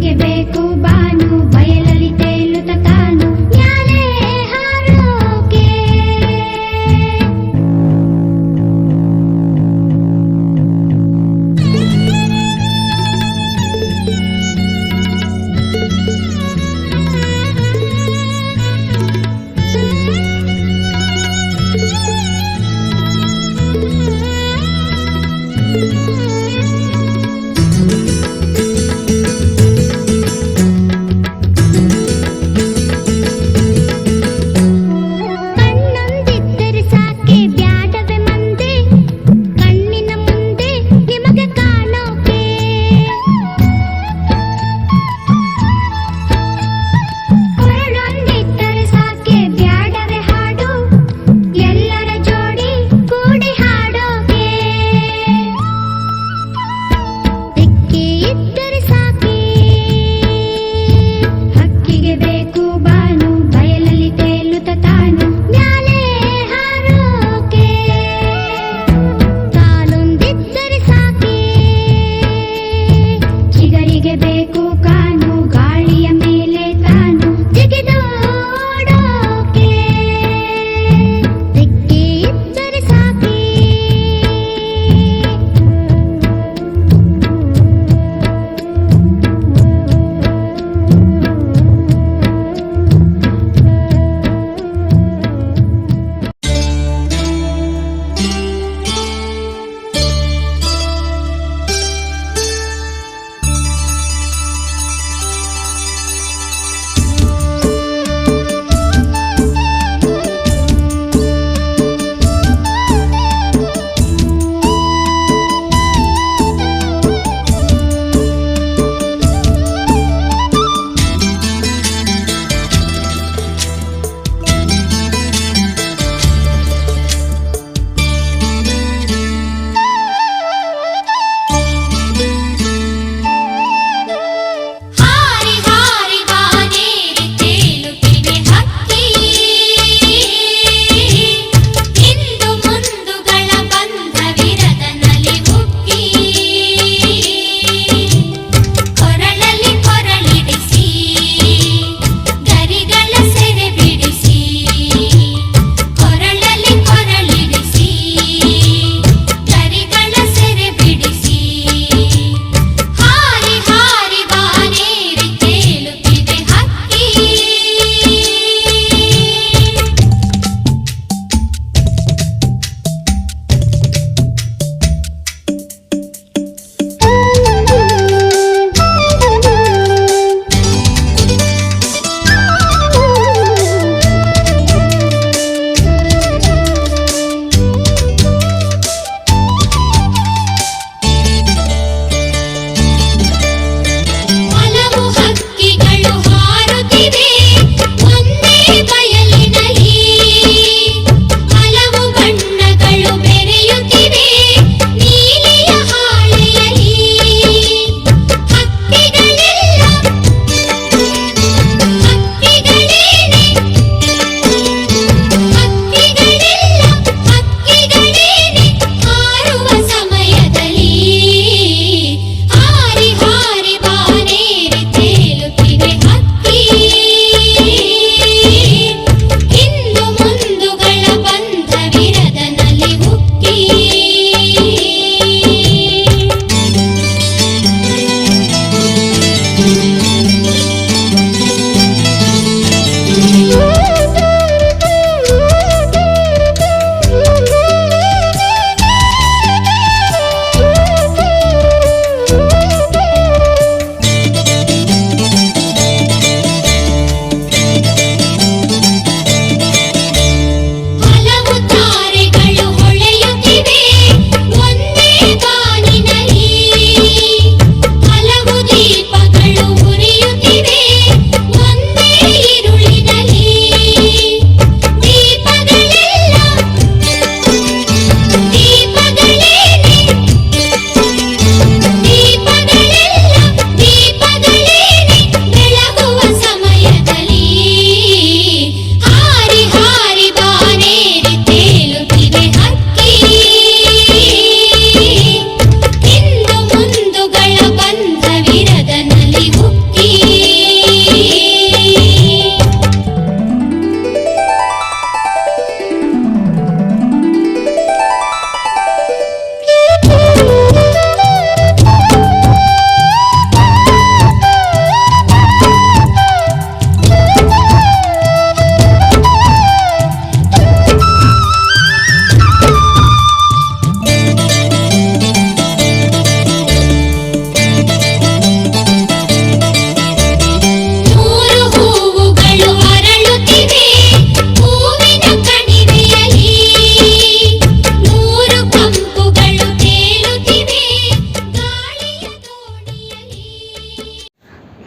ನಿನಗೆ ಬೇಕು ಬಾನು ಬಯಲಲ್ಲಿ ತೇಲುತ್ತ ತಾನು ಮ್ಯಾಲೆ ಹಾರೋಕೆ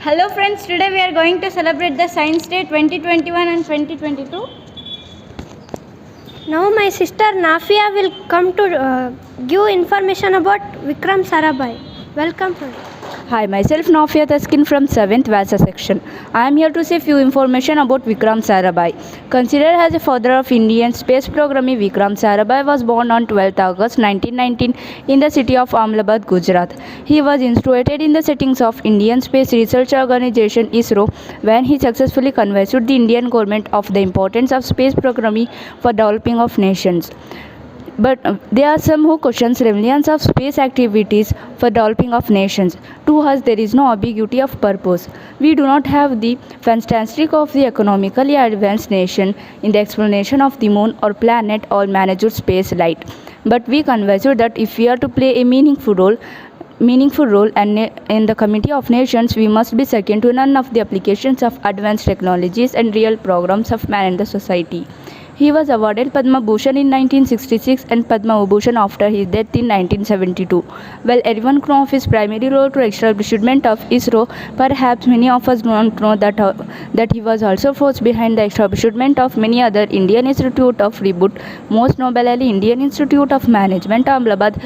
Hello friends, today we are going to celebrate the Science Day 2021 and 2022. Now my sister Nafia will come to give information about Vikram Sarabhai. Welcome sir. Hi, myself Nafia Taskin from 7th Vasa section. I am here to say few information about Vikram Sarabhai. Considered as a father of Indian space programming, Vikram Sarabhai was born on 12th August 1919 in the city of Ahmedabad, Gujarat. He was instituted in the settings of Indian Space Research Organization ISRO when he successfully convinced the Indian government of the importance of space programming for developing of nations. But there are some who questions relevance of space activities for developing of nations. To us, there is no ambiguity of purpose. We do not have the fantastic of the economically advanced nation in the explanation of the moon or planet or managed space light. But we consider that if we are to play a meaningful role and in the community of nations, we must be second to none of the applications of advanced technologies and real programs of man and the society. He was awarded Padma Bhushan in 1966 and Padma Vibhushan after his death in 1972. While everyone knows of his primary role to establishment of ISRO, perhaps many of us do not know that he was also force behind the establishment of many other Indian Institute of Reboot, most notably Indian Institute of Management, Ahmedabad,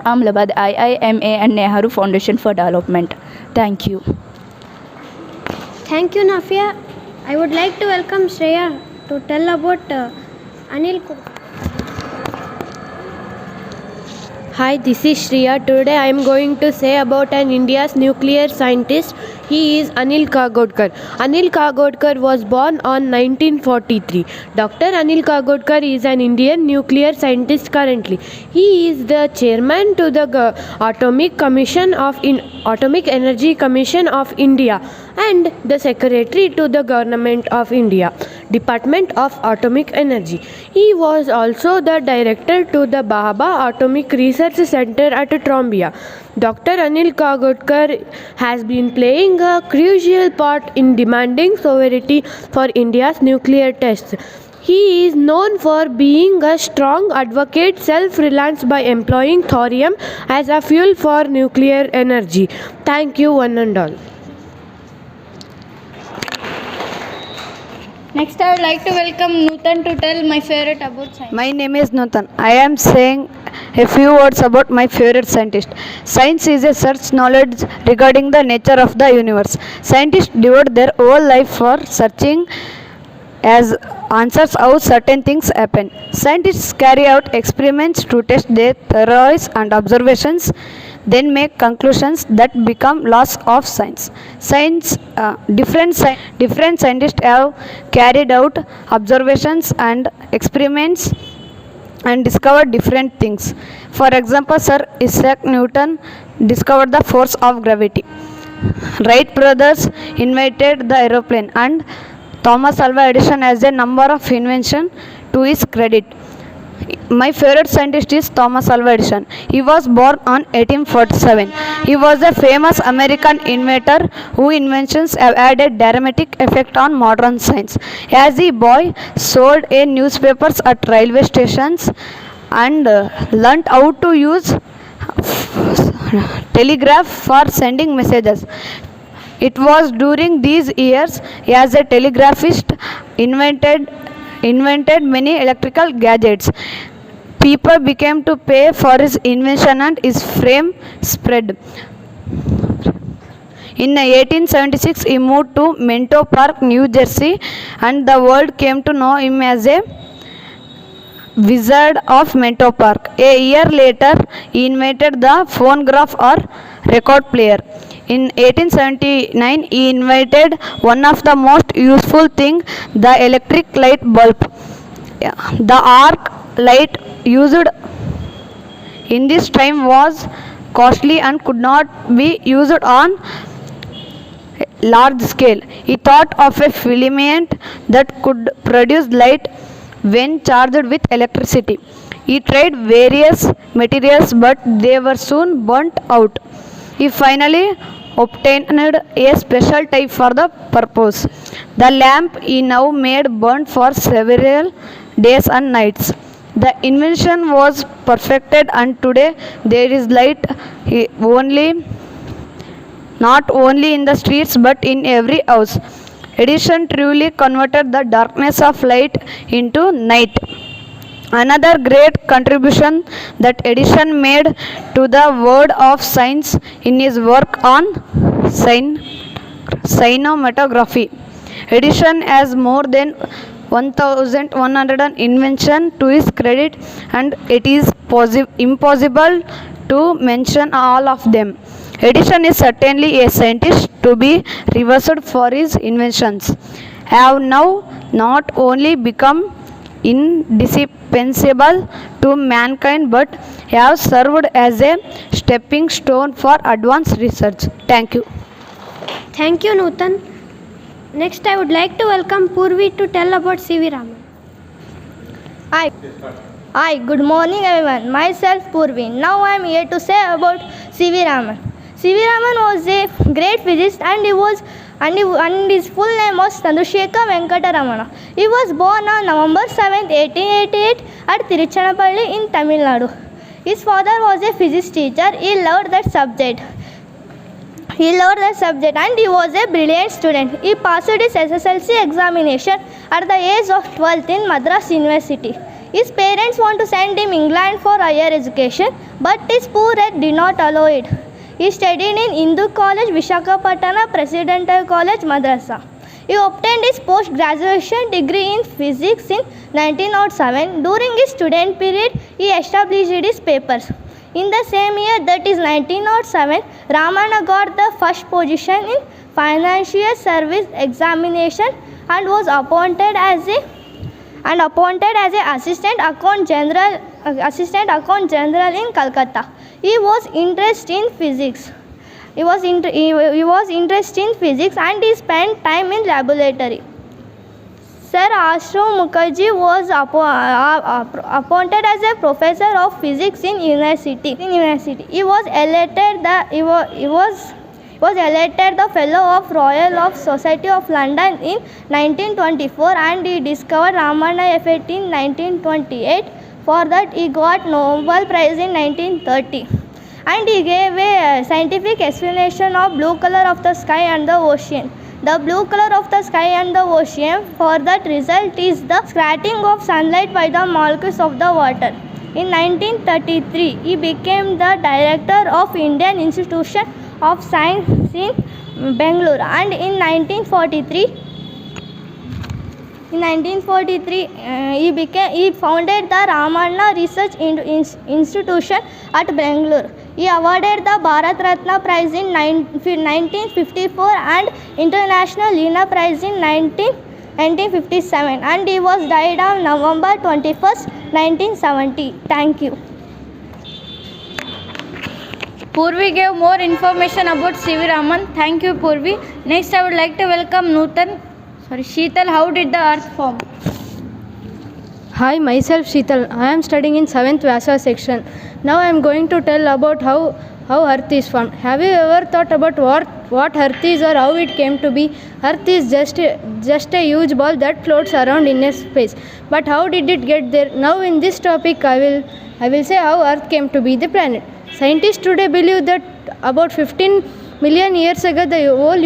IIMA and Nehru Foundation for Development. Thank you. Thank you Nafia. I would like to welcome Shreya to tell about Anil Kur. Hi, this is Shriya. Today I am going to say about an India's nuclear scientist. He is Anil Kagodkar. Anil Kagodkar was born on 1943. Dr. Anil Kagodkar is an Indian nuclear scientist currently. He is the chairman to the Atomic Energy Commission of India and the secretary to the Government of India, Department of Atomic Energy. He was also the director to the Bhabha Atomic Research Center at Trombia. Dr. Anil Kagodkar has been playing a crucial part in demanding sovereignty for India's nuclear tests. He is known for being a strong advocate self-reliance by employing thorium as a fuel for nuclear energy. Thank you one and all. Next, I would like to welcome Nutan to tell my favorite about science. My name is Nutan. I am saying a few words about my favorite scientist. Science is a search knowledge regarding the nature of the universe. Scientists devote their whole life for searching as answers how certain things happen. Scientists carry out experiments to test their theories and observations, then make conclusions that become laws of science. Different scientists have carried out observations and experiments and discovered different things. For example, Sir Isaac Newton discovered the force of gravity. Wright brothers invented the aeroplane, and Thomas Alva Edison has a number of inventions to his credit. My favorite scientist is Thomas Alva Edison. He was born on 1847. He was a famous American inventor whose inventions have had a dramatic effect on modern science. As a boy, sold a newspapers at railway stations and learnt how to use telegraph for sending messages. It was during these years, as a telegraphist, invented many electrical gadgets. People began to pay for his invention and his fame spread. In 1876, he moved to Menlo Park, New Jersey, and the world came to know him as a Wizard of Menlo Park. A year later, he invented the phonograph or record player. In 1879, he invented one of the most useful things, the electric light bulb. The arc light used in this time was costly and could not be used on large scale. He thought of a filament that could produce light when charged with electricity. He tried various materials, but they were soon burnt out. He finally obtained a special type for the purpose. The lamp he now made burned for several days and nights. The invention was perfected, and today there is light only not only in the streets but in every house. Addition truly converted the darkness of light into night. Another great contribution that Edison made to the world of science in his work on cyanometography. Edison has more than 1100 inventions to his credit, and it is impossible to mention all of them. Edison is certainly a scientist to be revered for his inventions. Have now not only become indispensable to mankind but have served as a stepping stone for advanced research. Thank you. Thank you, Nutan. Next, I would like to welcome Purvi to tell about C.V. Raman. Hi, good morning everyone. Myself Purvi. Now I am here to say about C.V. Raman. C.V. Raman was a great physicist and his full name was Chandrasekhar Venkata Ramana. He was born on November 7, 1888 at Tiruchirappalli in Tamil Nadu. His father was a physics teacher. He loved that subject and he was a brilliant student. He passed his SSLC examination at the age of 12 in Madras University. His parents want to send him England for higher education, but his poor health did not allow it. He studied in Hindu College, Visakhapatnam Presidential College, Madrasa. He obtained his post-graduation degree in physics in 1907. During his student period, he established his papers. In the same year, that is 1907, Ramana got the first position in Financial Service Examination and was appointed as a Assistant Account General in Calcutta. He was interested in physics. He was interested in physics and he spent time in laboratory. Sir Ashram Mukherjee was appointed as a professor of physics in university. He was elected the Fellow of Royal Society of London in 1924 and he discovered Ramana effect in 1928. For that he got Nobel Prize in 1930. And he gave a scientific explanation of blue color of the sky and the ocean. The blue color of the sky and the ocean, for that result is the scattering of sunlight by the molecules of the water. In 1933, he became the director of Indian Institution of Science in Bangalore, and in 1943, he founded the Ramana Research Institution at Bangalore. He awarded the Bharat Ratna Prize in 1954 and International Lena Prize in 1957, and he was died on November 21st, 1970. Thank you. Purvi gave more information about C.V. Raman. Thank you, Purvi. Next, I would like to welcome Sheetal. How did the earth form? Hi, myself Sheetal. I am studying in 7th Vyasa section. Now I am going to tell about how earth is formed. Have you ever thought about what earth is or how it came to be? Earth is just a huge ball that floats around in a space. But how did it get there? Now in this topic I will say how earth came to be the planet. Scientists today believe that about 15 million years ago the whole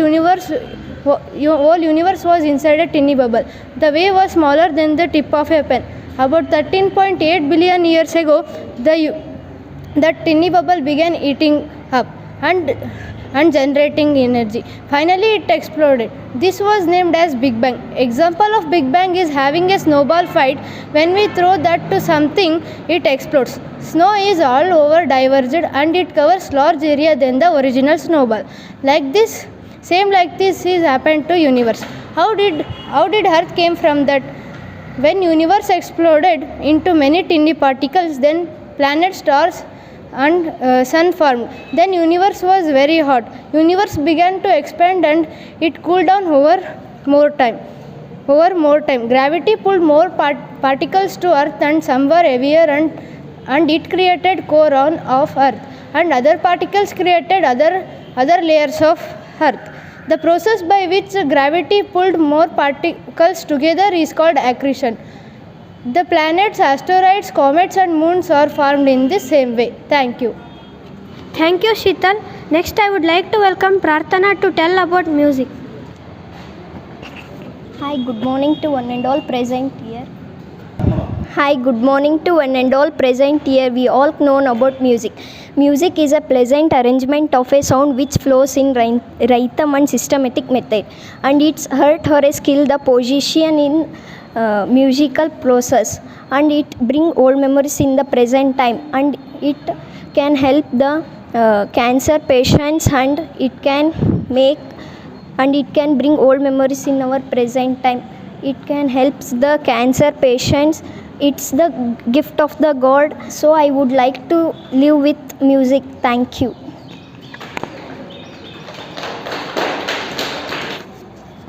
universe was inside a tiny bubble. The wave was smaller than the tip of a pen. About 13.8 billion years ago, that tiny bubble began heating up and generating energy. Finally, it exploded. This was named as Big Bang. Example of Big Bang is having a snowball fight. When we throw that to something, it explodes. Snow is all over diverged and it covers large area than the original snowball. Like this is happened to universe. How did Earth came from that? When universe exploded into many tiny particles, then planets, stars and sun formed. Then universe was very hot. Universe began to expand and it cooled down over more time. Gravity pulled more particles to earth and some were heavier and it created core of earth and other particles created other layers of earth. The process by which gravity pulled more particles together is called accretion. The planets, asteroids, comets and moons are formed in the same way. Thank you. Thank you, Sheetal. Next, I would like to welcome Prarthana to tell about music. Hi, good morning to one and all present here. Hi, good morning to one and all present here. We all know about music. Music is a pleasant arrangement of a sound which flows in rhythm and systematic method, and it's art or a skill the position in musical process, and it bring old memories in the present time, and it can help the cancer patients, and it can bring old memories in our present time. It can help the cancer patients. It's the gift of the God. So I would like to live with music. Thank you.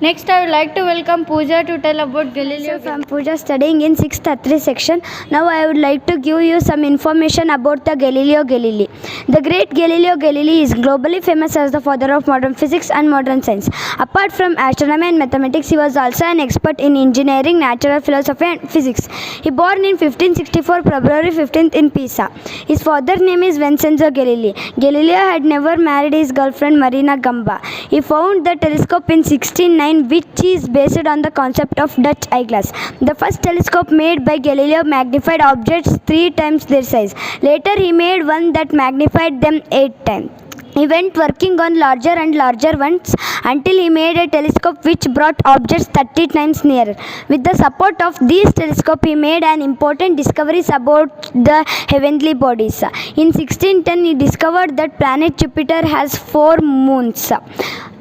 Next, I would like to welcome Pooja to tell about Galileo. From Pooja, studying in 6th Attri section. Now I would like to give you some information about the Galileo Galilei. The great Galileo Galilei is globally famous as the father of modern physics and modern science. Apart from astronomy and mathematics, he was also an expert in engineering, natural philosophy and physics. He born in 1564, February 15th in Pisa. His father's name is Vincenzo Galilei. Galileo had never married his girlfriend Marina Gamba. He found the telescope in 1609, which is based on the concept of Dutch eyeglass. The first telescope made by Galileo magnified objects 3 times their size. Later he made one that magnified them 8 times. He went working on larger and larger ones until he made a telescope which brought objects 30 times nearer. With the support of these telescopes, he made an important discoveries about the heavenly bodies. In 1610, he discovered that planet Jupiter has 4 moons.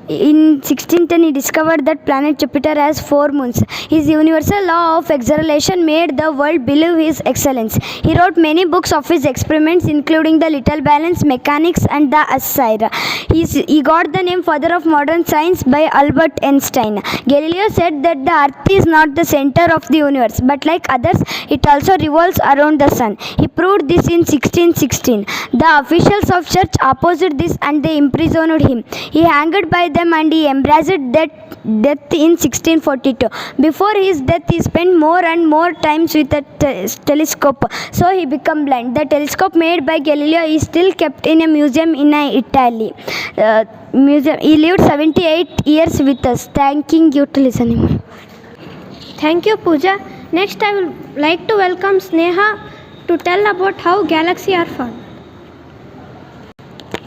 In 1610, he discovered that planet Jupiter has 4 moons. His universal law of acceleration made the world believe his excellence. He wrote many books of his experiments, including the Little Balance, Mechanics, and the Assayer. He got the name Father of Modern Science by Albert Einstein. Galileo said that the Earth is not the center of the universe, but like others, it also revolves around the sun. He proved this in 1616. The officials of church opposed this and they imprisoned him. He hanged by them and he embraced death in 1642. Before his death, he spent more and more times with a telescope, so he became blind. The telescope made by Galileo is still kept in a museum in Italy. He lived 78 years with us. Thanking you to listening. Thank you, Pooja. Next, I would like to welcome Sneha to tell about how galaxies are formed.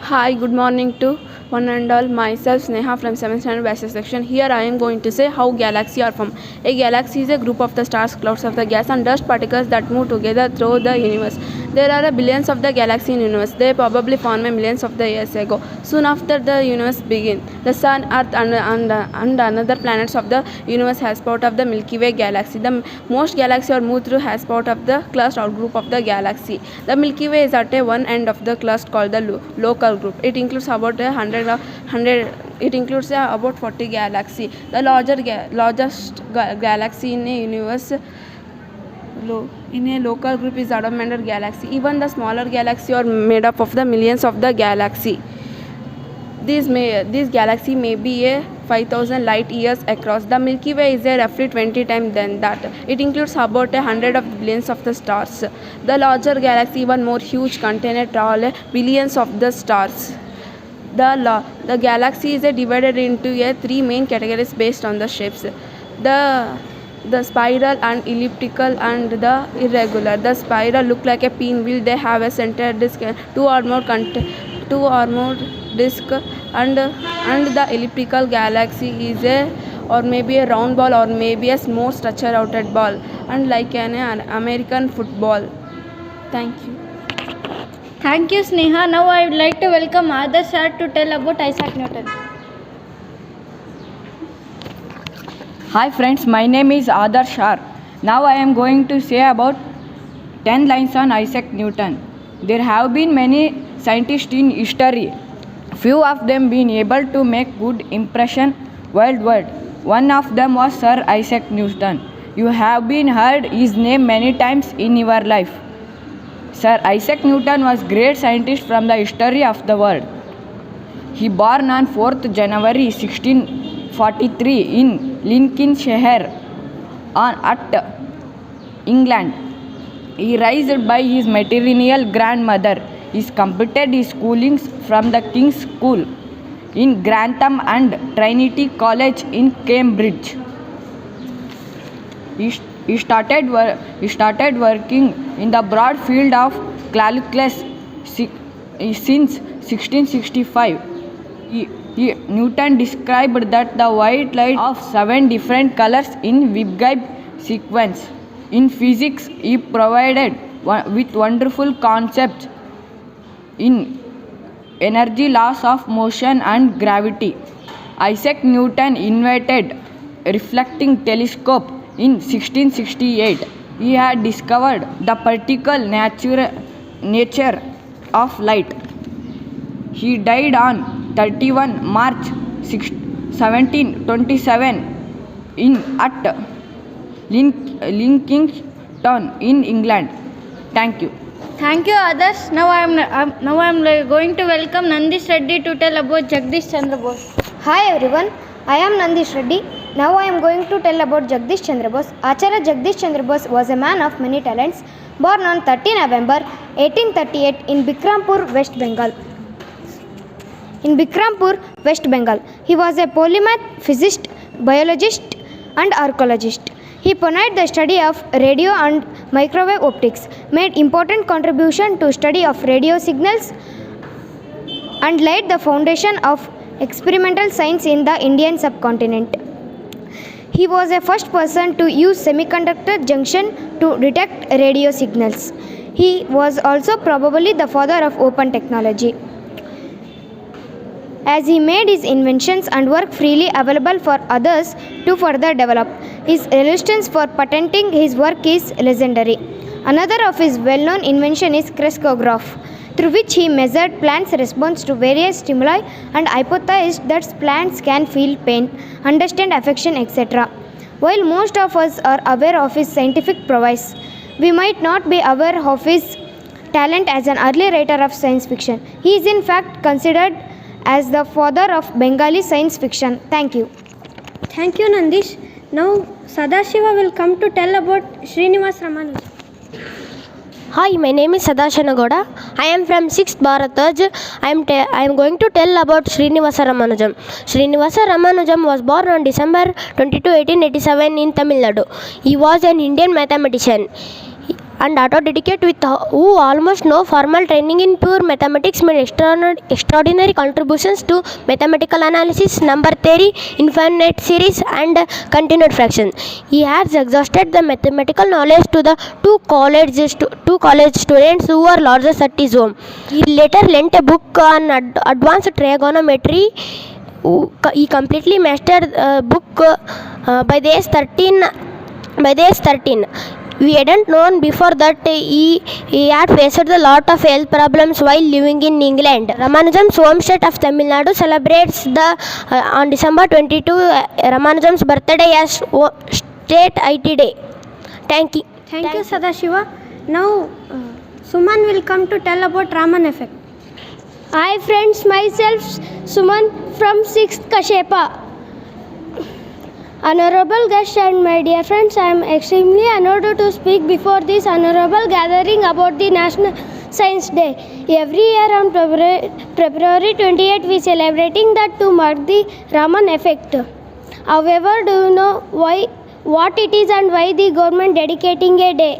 Hi, good morning to one and all. Myself Sneha from 7th standard Bachelor section. Here I am going to say how galaxies are formed. A galaxy is a group of the stars, clouds of the gas and dust particles that move together through the universe. There are billions of the galaxies in the universe. They probably formed millions of the years ago. Soon after the universe began, the sun, earth and another planets of the universe has part of the Milky Way galaxy. The most galaxies are moved through has part of the cluster or group of the galaxy. The Milky Way is at one end of the cluster called the local group. It includes about about 40 galaxies. The largest galaxy in a universe in a local group is Andromeda galaxy. Even the smaller galaxies are made up of the millions of the galaxy. This galaxy may be a 5,000 light years across. The Milky Way is a roughly 20 times than that. It includes about 100 of billions of the stars. The larger galaxy, even more huge, contain billions of the stars. The galaxy is divided into 3 main categories based on the shapes. The spiral and elliptical and the irregular. The spiral look like a pinwheel. They have a center disk, two or more disk, and the elliptical galaxy is or maybe a round ball or maybe a more structure outed ball, and like an American football. Thank you. Thank you, Sneha. Now I would like to welcome Adarsh sir to tell about Isaac Newton. Hi friends, my name is Adarsh Shar. Now I am going to say about 10 lines on Isaac Newton. There have been many scientists in history. Few of them been able to make good impression worldwide. One of them was Sir Isaac Newton. You have been heard his name many times in your life. Sir Isaac Newton was great scientist from the history of the world. He born on 4th January 1643 in Lincolnshire at England. He raised by his maternal grandmother. He completed his schooling from the King's School in Grantham and Trinity College in Cambridge. He started working in the broad field of calculus since 1665. Newton described that the white light of 7 different colors in Vibgib sequence. In physics, he provided with wonderful concepts in energy, laws of motion and gravity. Isaac Newton invented reflecting telescope in 1668. He had discovered the particle nature of light. He died on 31 March 1727 at Lincolnton in England. Thank you. Thank you, others. Now I am going to welcome Nandish Reddy to tell about Jagdish Chandra Bose. Hi everyone, I am Nandish Reddy. Now I am going to tell about Jagdish Chandra Bose. Acharya Jagdish Chandra Bose was a man of many talents, born on 30 November 1838 in Bikrampur, West Bengal. He was a polymath, physicist, biologist and archaeologist. He pioneered the study of radio and microwave optics, made important contribution to study of radio signals and laid the foundation of experimental science in the Indian subcontinent. He was the first person to use semiconductor junction to detect radio signals. He was also probably the father of open technology, as he made his inventions and work freely available for others to further develop. His resistance for patenting his work is legendary. Another of his well-known invention is crescograph, through which he measured plants' response to various stimuli and hypothesized that plants can feel pain, understand affection, etc. While most of us are aware of his scientific prowess, we might not be aware of his talent as an early writer of science fiction. He is in fact considered as the father of Bengali science fiction. Thank you. Thank you, Nandish. Now Sadashiva will come to tell about Srinivas Ramanujan. Hi, my name is Sadashana Gowda. I am from 6th Bharataj. I am going to tell about Srinivasa Ramanujam. Srinivasa Ramanujam was born on December 22, 1887 in Tamil Nadu. He was an Indian mathematician and autodidactic who almost no formal training in pure mathematics, made extraordinary contributions to mathematical analysis, number theory, infinite series and continued fraction. He has exhausted the mathematical knowledge to the two college students who were largest at his home. He later lent a book on advanced trigonometry. He completely mastered book by the age 13. We hadn't known before that he had faced a lot of health problems while living in England. Ramanujam's home state of Tamil Nadu celebrates on December 22 Ramanujam's birthday as State IT Day. Thank you. Thank you, Sadashiva. Now Suman will come to tell about Raman effect. Hi friends, myself Suman from 6th Kashepa. Honorable guests and my dear friends, I am extremely honored to speak before this honorable gathering about the National Science Day. Every year on February 28 we celebrating that to mark the Raman effect. However, do you know what it is and why the government dedicating a day?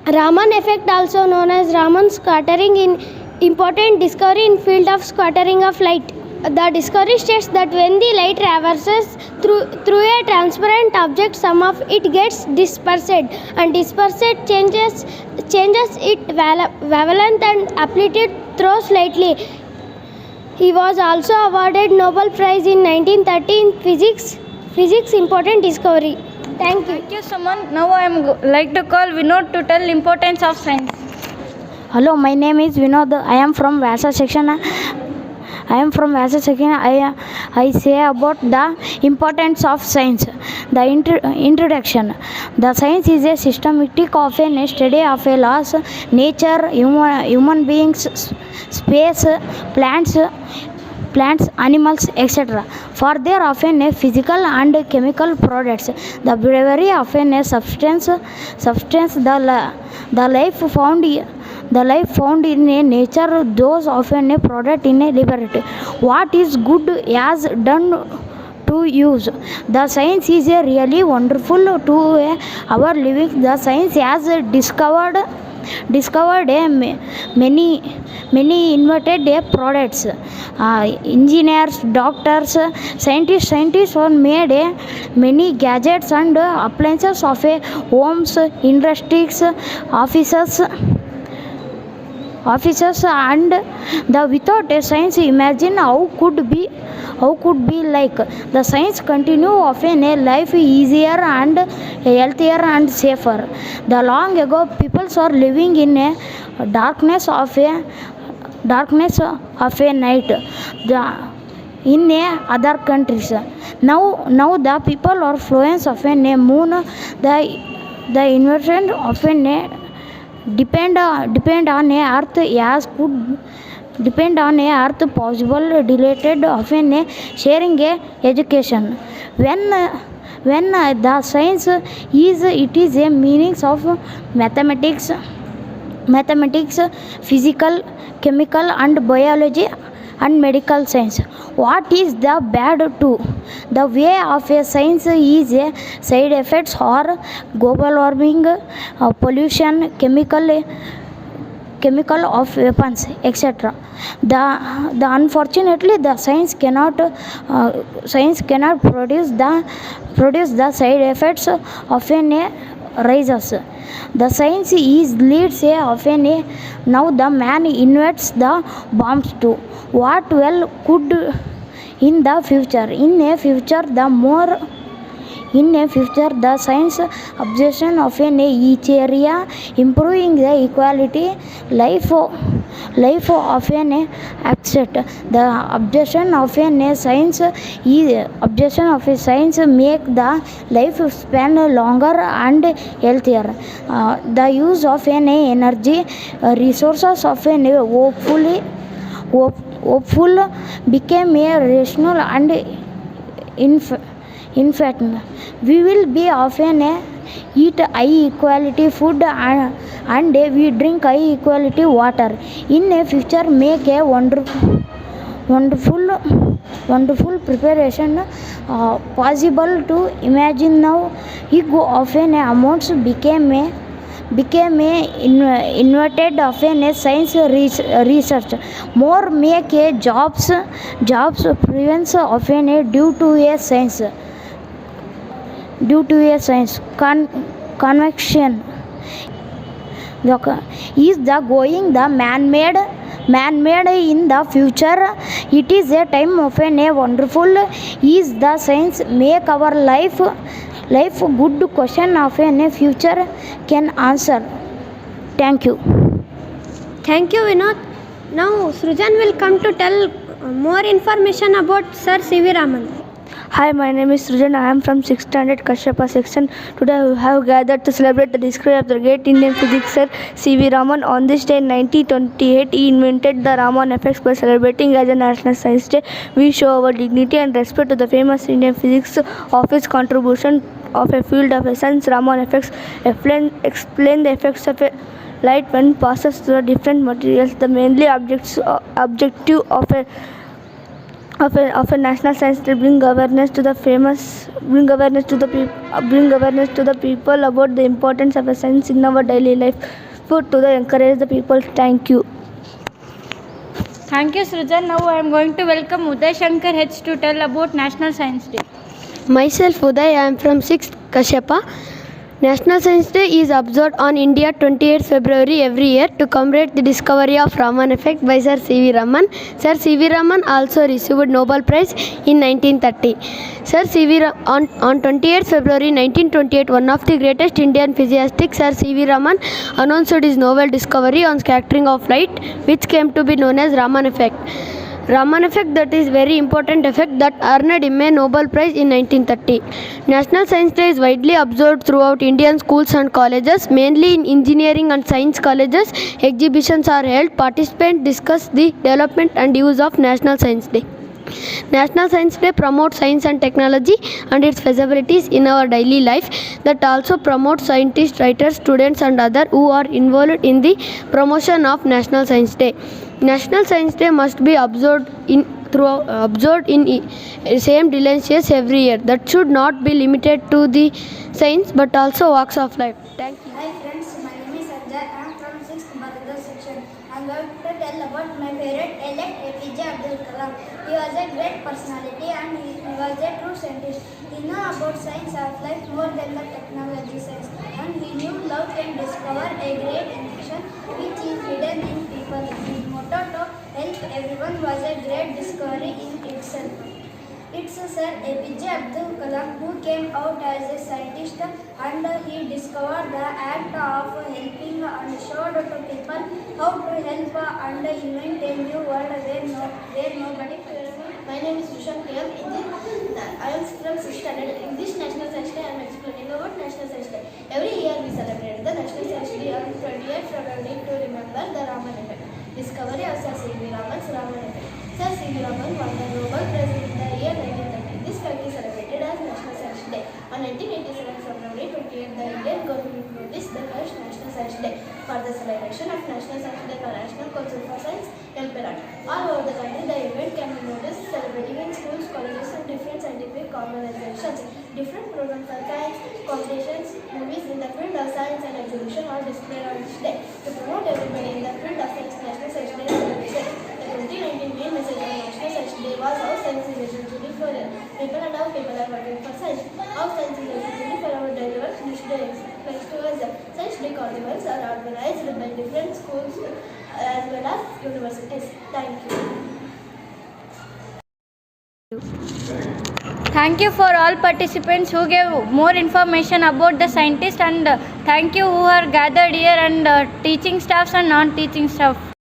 Raman effect, also known as Raman scattering, in important discovery in field of scattering of light. The discovery states that when the light traverses through a transparent object, some of it gets dispersed, and dispersed changes its wavelength and amplitude through slightly. He was also awarded Nobel Prize in 1930 in physics important discovery. Thank you. Thank you, Suman. Now I am like to call Vinod to tell importance of science. Hello, my name is Vinod. I am from Vyasa section. I say about the importance of science. The introduction. The science is a systematic of a study of a laws, nature, human beings, space, plants, animals, etc. For there often a physical and chemical products. The behavior of a substance, the life found The life found in a nature, those often a product in a laboratory. What is good as done to use. The science is a really wonderful to our living. The science has discovered many invented products. Engineers, doctors, scientists are made many gadgets and appliances of homes, industries, offices and the without a science imagine how could be like. The science continue often a life easier and healthier and safer. The long ago people are living in a darkness of a night in other countries. Now the people are fluence of a moon. The invention of a depend on a earth as could depend on a earth possible related often a sharing a education. When the science is it is a meanings of mathematics, physical, chemical and biology and medical science. What is the bad too? The way of a science is a side effects or global warming, pollution, chemical of weapons, etc. The unfortunately the science cannot produce the side effects of a rises. The science is leads often a now the man invents the bombs too. What well could in the future? In a future the science obsession of each area improving the equality life of an upset. The obsession of a science make the life span longer and healthier. The use of an energy resources of an hopeful became a rational and in fact, we will be often eat high quality food and we drink high quality water. In a future, make a wonderful preparation possible to imagine. Now, ego often amounts became a inverted often a science research. More make a jobs prevents often a due to a science. Convection is the going the man-made in the future. It is a time of a wonderful is the science make our life good question of a future can answer. Thank you. Thank you, Vinod. Now, Srujan will come to tell more information about Sir C.V. Raman. Hi, my name is Srujan. I am from 6th standard Kashyapa section. Today we have gathered to celebrate the discovery of the great Indian physicist C.V. Raman. On this day in 1928, he invented the Raman effects. By celebrating as a National Science Day, we show our dignity and respect to the famous Indian physics of his contribution of a field of science. Raman effects explain the effects of a light when passes through different materials. The mainly objective of a national science to bring awareness to the people about the importance of a science in our daily life. To encourage the people. Thank you. Thank you, Srujan. Now I am going to welcome Uday Shankar H to tell about National Science Day. Myself Uday, I am from 6th Kashyapa. National Science Day is observed on India 28th February every year to commemorate the discovery of Raman effect by Sir C.V. Raman. Sir C.V. Raman also received Nobel Prize in 1930. On 28th February 1928, one of the greatest Indian physicists, Sir C.V. Raman, announced his novel discovery on scattering of light, which came to be known as Raman effect. Raman effect, that is very important effect that earned him a Nobel Prize in 1930. National Science Day is widely observed throughout Indian schools and colleges, mainly in engineering and science colleges. Exhibitions are held. Participants discuss the development and use of National Science Day. National Science Day promotes science and technology and its feasibilities in our daily life. That also promotes scientists, writers, students and others who are involved in the promotion of National Science Day. National Science Day must be observed in same diligence every year. That should not be limited to the science but also walks of life. Thank you. Hi friends, my name is Sanjay. I am from 6th Bharatha section. I am going to tell about my favorite elect APJ Abdul Kalam. He was a great personality and he was a true scientist. He knew about science of life more than the technology science, and he knew love can discover a great invention which is hidden in people. His motto to help everyone was a great discovery in itself. It's Sir APJ Abdul Kalam who came out as a scientist, and he discovered the act of helping and showed to people how to help and invent a new world where nobody could. My name is Rushan Kiyam. I am from 6th standard. In this National Science Day, I am explaining about National Science Day. Every year we celebrate the National Science Day on 28th February to remember the Raman effect. Discovery of Sir C.V. Raman's Raman effect. Sir C.V. Raman won the Nobel Prize in the year 1930. This fact is celebrated as National Science Day. On 1987 February 28th, the Indian government noticed the first National Science Day. For the celebration of National Science Day, the National Council for Science Empirad. All over the country, the event can be noticed celebrating in schools, colleges and different scientific organizations. Different programs for science, competitions, movies in the field of science and exhibition are displayed on this day. To promote everybody in the field of science, National Science Day is celebrated. The 2019 main message of National Science Day was how science is essentially for people and how people are working for science. How science is essentially for our daily work. This day explains to us that Science Day carnivals are organized by different schools as well as universities. Thank you. Thank you for all participants who gave more information about the scientist, and thank you who are gathered here, and teaching staffs and non-teaching staff.